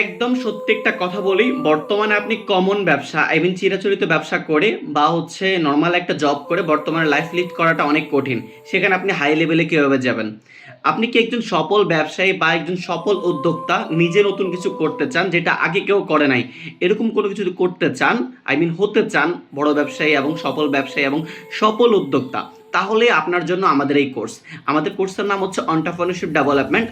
একদম সত্যি একটা কথা বলি, বর্তমানে আপনি কমন ব্যবসা চিরাচরিত ব্যবসা করে বা হচ্ছে নর্মাল একটা জব করে বর্তমানে লাইফ লিড করাটা অনেক কঠিন। সেখানে আপনি হাই লেভেলে কিভাবে যাবেন? আপনি কি একজন সফল ব্যবসায়ী বা একজন সফল উদ্যোক্তা নিজে নতুন কিছু করতে চান যেটা আগে কেউ করে নাই, এরকম কোনো কিছু যদি করতে চান, হতে চান বড় ব্যবসায়ী এবং সফল উদ্যোক্তা, তাহলে আপনার জন্য আমাদের এই কোর্স। আমাদের কোর্সের নাম হচ্ছে এন্টারপ্রেনিউরশিপ ডেভেলপমেন্ট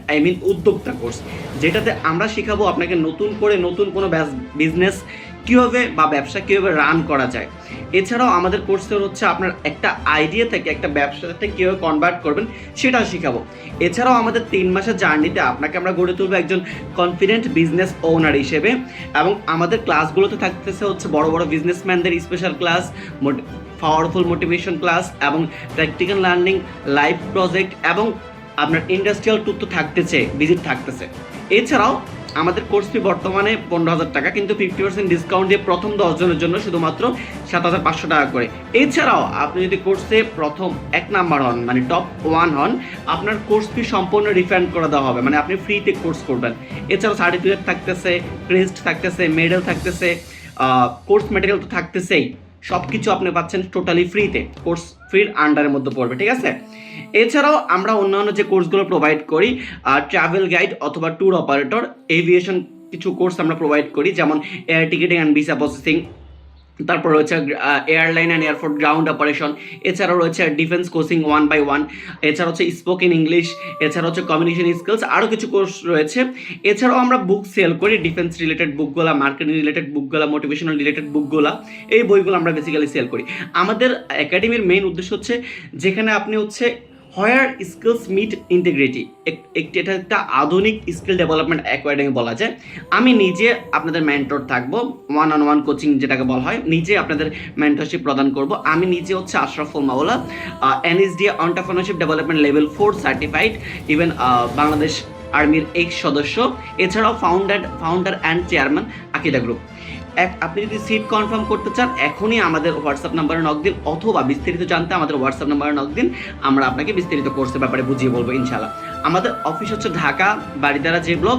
উদ্যোক্তা কোর্স, যেটাতে আমরা শিখাবো আপনাকে নতুন করে নতুন কোনো বিজনেস কীভাবে বা ব্যবসা কীভাবে রান করা যায়। এছাড়াও আমাদের কোর্সের হচ্ছে আপনার একটা আইডিয়া থেকে একটা ব্যবসাতে কীভাবে কনভার্ট করবেন সেটাও শিখাবো। এছাড়াও আমাদের 3 মাসের জার্নিতে আপনাকে আমরা গড়ে তুলবো একজন কনফিডেন্ট বিজনেস ওনার হিসেবে। এবং আমাদের ক্লাসগুলোতে থাকতেছে হচ্ছে বড় বড় বিজনেসম্যানদের special class, powerful motivation class এবং প্র্যাকটিক্যাল লার্নিং, লাইভ প্রজেক্ট এবং আপনার ইন্ডাস্ট্রিয়াল ট্যুর তো থাকতেছে, ভিজিট থাকতেছে। এছাড়াও আমাদের কোর্স ফি বর্তমানে 15,000 টাকা, কিন্তু 50% ডিসকাউন্ট দিয়ে প্রথম 10 জনের জন্য শুধুমাত্র 7,500 টাকা করে। এছাড়াও আপনি যদি কোর্সে প্রথম 1 নাম্বার হন, মানে টপ 1 হন, আপনার কোর্স ফি সম্পূর্ণ রিফান্ড করে দেওয়া হবে, মানে আপনি ফ্রিতে কোর্স করবেন। এছাড়াও সার্টিফিকেট থাকতেছে, ক্রেস্ট থাকতেছে, মেডেল থাকতেছে, কোর্স ম্যাটেরিয়াল তো থাকতেছেই। সব কিছু আপনি পাচ্ছেন টোটালি ফ্রিতে, কোর্স ফ্রির আন্ডারের মধ্যে পড়বে, ঠিক আছে? এছাড়াও আমরা অন্যান্য যে কোর্সগুলো প্রোভাইড করি, ট্রাভেল গাইড অথবা ট্যুর অপারেটর, এভিয়েশন কিছু কোর্স আমরা প্রোভাইড করি, যেমন air ticketing and visa processing, তারপর রয়েছে airline and airport ground operation. এছাড়াও রয়েছে ডিফেন্স কোচিং 1 by 1। এছাড়া হচ্ছে স্পোকেন ইংলিশ, এছাড়া হচ্ছে কমিউনিকেশন স্কিলস, আরও কিছু কোর্স রয়েছে। এছাড়াও আমরা বুক সেল করি, ডিফেন্স রিলেটেড বুকগুলা, মার্কেটিং রিলেটেড বুকগুলা, মোটিভেশনাল রিলেটেড বুকগুলা, এই বইগুলো আমরা বেসিক্যালি সেল করি। আমাদের একাডেমির মেইন উদ্দেশ্য হচ্ছে যেখানে আপনি হচ্ছে হোয়ার স্কিলস মিট ইন্টিগ্রিটি, এটা একটা আধুনিক স্কিল ডেভেলপমেন্ট একাডেমি বলা যায়। আমি নিজে আপনাদের মেন্টর থাকবো, 1-on-1 কোচিং যেটাকে বলা হয়, নিজে আপনাদের মেন্টরশিপ প্রদান করব। আমি নিজে হচ্ছে আশরাফুল মাওলা, NSD entrepreneurship development level 4 certified, even Bangladesh আর্মির এক্স সদস্য। এছাড়াও ফাউন্ডার অ্যান্ড চেয়ারম্যান আকিদা গ্রুপ। আপনি যদি সিট কনফার্ম করতে চান, এখনই আমাদের হোয়াটসঅ্যাপ নাম্বারে নক দিন, অথবা বিস্তারিত জানতে আমাদের হোয়াটসঅ্যাপ নাম্বারে নক দিন, আমরা আপনাকে বিস্তারিত কোর্সের ব্যাপারে বুঝিয়ে বলবো ইনশাআল্লাহ। আমাদের অফিস হচ্ছে ঢাকা, বারিধারা যে ব্লক,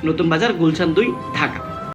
নতুন বাজার, গুলশান 2, ঢাকা।